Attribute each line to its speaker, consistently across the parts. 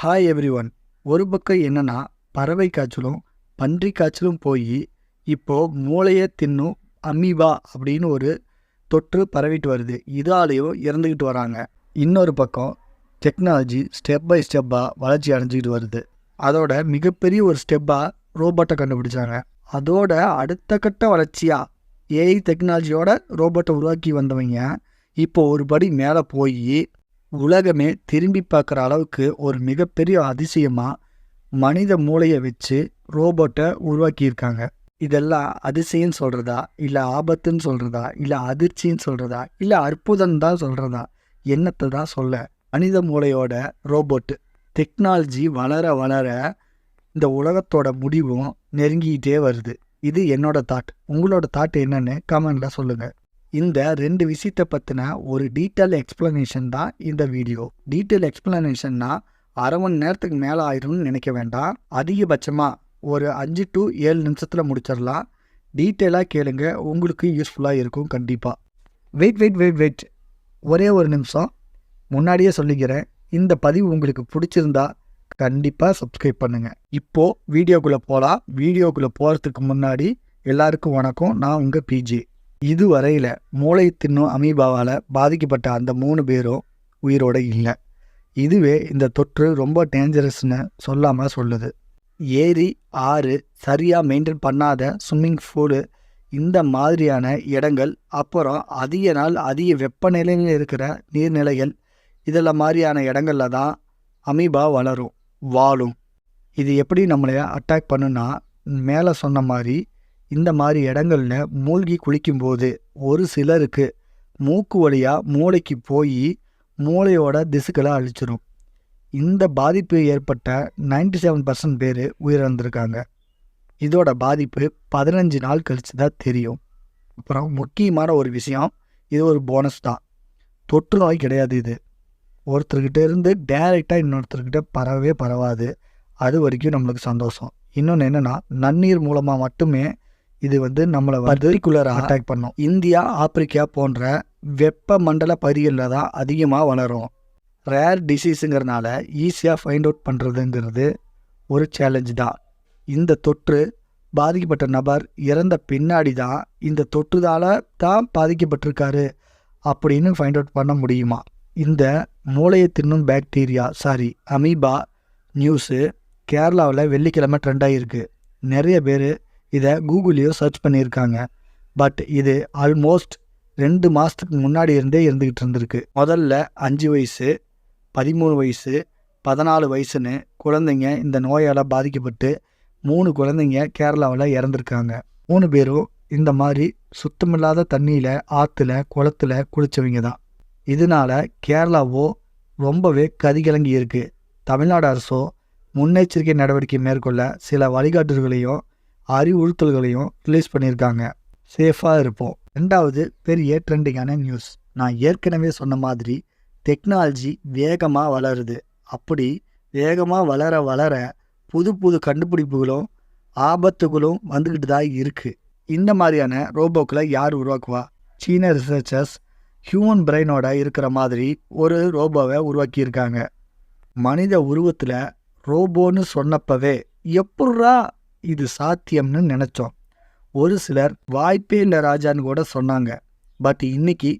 Speaker 1: Hi every one. ஒரு பக்கம் என்னன்னா பறவை காய்ச்சலும் பன்றி காய்ச்சலும் போய் இப்போது மூளையை தின்னும் அமீபா அப்படின்னு ஒரு தொற்று பரவிட்டு வருது. இதாலேயும் இறந்துக்கிட்டு வராங்க. இன்னொரு பக்கம் டெக்னாலஜி ஸ்டெப் பை ஸ்டெப்பாக வளர்ச்சி அடைஞ்சிக்கிட்டு வருது. அதோட மிகப்பெரிய ஒரு ஸ்டெப்பாக ரோபோட்டை கண்டுபிடிச்சாங்க. அதோட அடுத்த கட்ட வளர்ச்சியாக ஏஐ டெக்னாலஜியோட ரோபோட்டை உருவாக்கி வந்தவங்க இப்போ ஒரு படி மேலே போய் உலகமே திரும்பி பார்க்குற அளவுக்கு ஒரு மிகப்பெரிய அதிசயமாக மனித மூளையை வச்சு ரோபோட்டை உருவாக்கியிருக்காங்க. இதெல்லாம் அதிசயம்னு சொல்கிறதா, இல்லை ஆபத்துன்னு சொல்கிறதா, இல்லை அதிர்ச்சின்னு சொல்கிறதா, இல்லை அற்புதம் தான் சொல்கிறதா, என்னத்தை தான் சொல்ல. மனித மூளையோட ரோபோட்டு டெக்னாலஜி வளர வளர இந்த உலகத்தோட முடிவும் நெருங்கிக்கிட்டே வருது. இது என்னோட தாட். உங்களோட தாட் என்னன்னு கமெண்டில் சொல்லுங்கள். இந்த ரெண்டு விஷயத்தை பற்றின ஒரு டீட்டெயில் எக்ஸ்ப்ளனேஷன் தான் இந்த வீடியோ. டீட்டெயில் எக்ஸ்ப்ளனேஷன்னா அரை மணி நேரத்துக்கு மேலே ஆயிரும்னு நினைக்க வேண்டாம். அதிகபட்சமாக ஒரு 5 to 7 நிமிஷத்தில் முடிச்சிடலாம். டீட்டெயிலாக கேளுங்க, உங்களுக்கு யூஸ்ஃபுல்லாக இருக்கும் கண்டிப்பாக. வெயிட் ஒரே ஒரு நிமிஷம். முன்னாடியே சொல்லிக்கிறேன், இந்த பதிவு உங்களுக்கு பிடிச்சிருந்தா கண்டிப்பாக சப்ஸ்கிரைப் பண்ணுங்கள். இப்போது வீடியோக்குள்ளே போகலாம். வீடியோக்குள்ளே போகிறதுக்கு முன்னாடி எல்லாருக்கும் வணக்கம். நான் உங்கள் பிஜி. இதுவரையில் மூளை தின்னும் அமீபாவால் பாதிக்கப்பட்ட அந்த 3 பேரும் உயிரோடு இல்லை. இதுவே இந்த தொற்று ரொம்ப டேஞ்சரஸ்னு சொல்லாமல் சொல்லுது. ஏரி, ஆறு, சரியாக மெயின்டைன் பண்ணாத ஸ்விம்மிங் பூலு, இந்த மாதிரியான இடங்கள், அப்புறம் அதிக நாள் அதிக வெப்பநிலையில் இருக்கிற நீர்நிலைகள், இதெல்லாம் மாதிரியான இடங்களில் தான் அமீபா வளரும், வாழும். இது எப்படி நம்மளை அட்டாக் பண்ணுன்னா, மேலே சொன்ன மாதிரி இந்த மாதிரி இடங்களில் மூழ்கி குளிக்கும்போது ஒரு சிலருக்கு மூக்கு வழியாக மூளைக்கு போய் மூளையோட திசுக்களை அழிச்சிடும். இந்த பாதிப்பு ஏற்பட்ட 97% பேர் உயிரிழந்திருக்காங்க. இதோட பாதிப்பு 15 நாள் கழித்து தான் தெரியும். அப்புறம் முக்கியமான ஒரு விஷயம், இது ஒரு போனஸ் தான். தொற்று நோய் கிடையாது. இது ஒருத்தர்கிட்ட இருந்து டைரெக்டாக இன்னொருத்தர்கிட்ட பரவாது. அது வரைக்கும் நம்மளுக்கு சந்தோஷம். இன்னொன்று என்னென்னா, நன்னீர் மூலமாக மட்டுமே இது நம்மளை பர்டிகுலராக அட்டாக் பண்ணும். இந்தியா, ஆப்பிரிக்கா போன்ற வெப்ப மண்டல பகுதிகளில் தான் அதிகமாக வளரும். ரேர் டிசீஸுங்கிறனால ஈஸியாக ஃபைண்ட் அவுட் பண்ணுறதுங்கிறது ஒரு சேலஞ்சு தான். இந்த தொற்று பாதிக்கப்பட்ட நபர் இறந்த பின்னாடி தான் இந்த தொற்றுதால் தான் பாதிக்கப்பட்டிருக்காரு அப்படின்னு ஃபைண்ட் அவுட் பண்ண முடியுமா? இந்த மூளையை தின்னும் அமீபா நியூஸு கேரளாவில் வெள்ளிக்கிழமை ட்ரெண்ட் ஆகிருக்கு. நிறைய பேர் இதை கூகுள்லேயும் சர்ச் பண்ணியிருக்காங்க. பட் இது ஆல்மோஸ்ட் 2 மாதத்துக்கு முன்னாடி இருந்தே இருந்துக்கிட்டு இருந்திருக்கு. முதல்ல 5 வயசு, 13 வயசு, 14 வயசுன்னு குழந்தைங்க இந்த நோயால் பாதிக்கப்பட்டு 3 குழந்தைங்க கேரளாவில் இறந்துருக்காங்க. 3 பேரும் இந்த மாதிரி சுத்தமில்லாத தண்ணியில், ஆற்றுல, குளத்தில் குளித்தவங்க தான். இதனால் கேரளாவோ ரொம்பவே கதிகலங்கி இருக்குது. தமிழ்நாடு அரசோ முன்னெச்சரிக்கை நடவடிக்கை மேற்கொள்ள சில வழிகாட்டுதல்களையும் அறிவுறுத்தல்களையும் ரிலீஸ் பண்ணியிருக்காங்க. சேஃபாக இருப்போம். 2வது பெரிய ட்ரெண்டிங்கான நியூஸ். நான் ஏற்கனவே சொன்ன மாதிரி டெக்னாலஜி வேகமாக வளருது. அப்படி வேகமாக வளர வளர புது புது கண்டுபிடிப்புகளும் ஆபத்துகளும் வந்துக்கிட்டு தான் இருக்குது. இந்த மாதிரியான ரோபோக்களை யார் உருவாக்குவா? சீன ரிசர்ச்சர்ஸ் ஹியூமன் பிரெயினோட இருக்கிற மாதிரி ஒரு ரோபோவை உருவாக்கியிருக்காங்க. மனித உருவத்தில் ரோபோன்னு சொன்னப்பவே எப்பட்றா இது சாத்தியம்னு நினச்சோம். ஒரு சிலர் வாய்ப்பே இல்லை ராஜான்னு கூட சொன்னாங்க. பட் இன்னைக்கு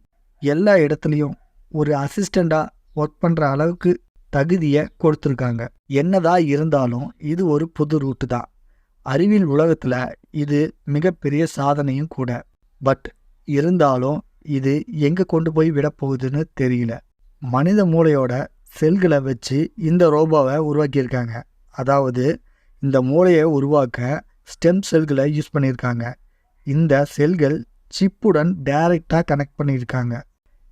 Speaker 1: எல்லா இடத்துலையும் ஒரு அசிஸ்டண்ட்டாக ஒர்க் பண்ணுற அளவுக்கு தகுதியை கொடுத்துருக்காங்க. என்னதான் இருந்தாலும் இது ஒரு புது ரூட்டு தான். அறிவியல் உலகத்தில் இது மிகப்பெரிய சாதனையும் கூட. பட் இருந்தாலும் இது எங்கே கொண்டு போய் விடப்போகுதுன்னு தெரியல. மனித மூளையோட செல்களை வச்சு இந்த ரோபோவை உருவாக்கியிருக்காங்க. அதாவது இந்த மூளையை உருவாக்க ஸ்டெம் செல்களை யூஸ் பண்ணியிருக்காங்க. இந்த செல்கள் சிப்புடன் டைரெக்டாக கனெக்ட் பண்ணியிருக்காங்க.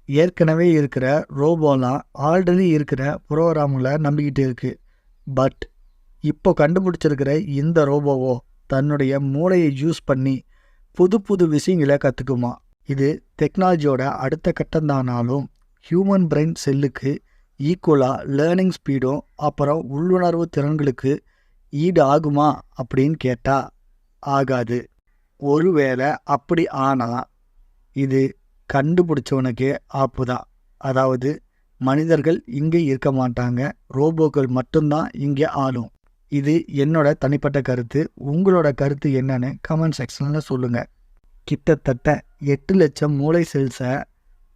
Speaker 1: ஏற்கனவே இருக்கிற ரோபோலாம் ஆல்ரெடி இருக்கிற ப்ரோக்ராமில் நம்பிக்கிட்டு இருக்குது. பட் இப்போ கண்டுபிடிச்சிருக்கிற இந்த ரோபோவோ தன்னுடைய மூளையை யூஸ் பண்ணி புது புது விஷயங்களை கற்றுக்குமா. இது டெக்னாலஜியோட அடுத்த கட்டம்தானாலும் ஹியூமன் பிரெயின் செல்லுக்கு ஈக்குவலாக லேர்னிங் ஸ்பீடும் அப்புறம் உள்ளுணர்வு திறன்களுக்கு ஈடு ஆகுமா அப்படின்னு கேட்டால் ஆகாது. ஒருவேளை அப்படி ஆனால் இது கண்டுபிடிச்சவனுக்கே ஆப்பு தான். அதாவது மனிதர்கள் இங்கே இருக்க மாட்டாங்க, ரோபோக்கள் மட்டும்தான் இங்கே ஆளும். இது என்னோட தனிப்பட்ட கருத்து. உங்களோட கருத்து என்னன்னு கமெண்ட் செக்ஷனில் சொல்லுங்கள். கிட்டத்தட்ட 8 லட்சம் மூளை செல்ஸை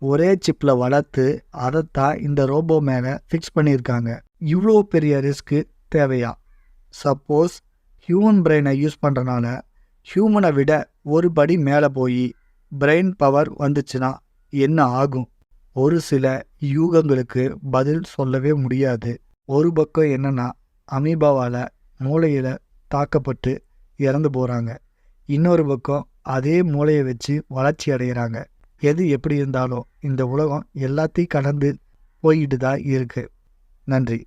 Speaker 1: ஒரே சிப்பில் வளர்த்து அதைத்தான் இந்த ரோபோ மேலே ஃபிக்ஸ் பண்ணியிருக்காங்க. இவ்வளோ பெரிய ரிஸ்க்கு தேவையா? சப்போஸ் ஹியூமன் பிரெயினை யூஸ் பண்ணுறனால ஹியூமனை விட ஒரு படி மேலே போய் பிரெயின் பவர் வந்துச்சுன்னா என்ன ஆகும்? ஒரு சில யூகங்களுக்கு பதில் சொல்லவே முடியாது. ஒரு பக்கம் என்னன்னா, அமீபாவால் மூளையில் தாக்கப்பட்டு இறந்து போகிறாங்க. இன்னொரு பக்கம் அதே மூளையை வச்சு வளர்ச்சி அடைகிறாங்க. எது எப்படி இருந்தாலும் இந்த உலகம் எல்லாத்தையும் கடந்து போய்கிட்டு தான் இருக்குது. நன்றி.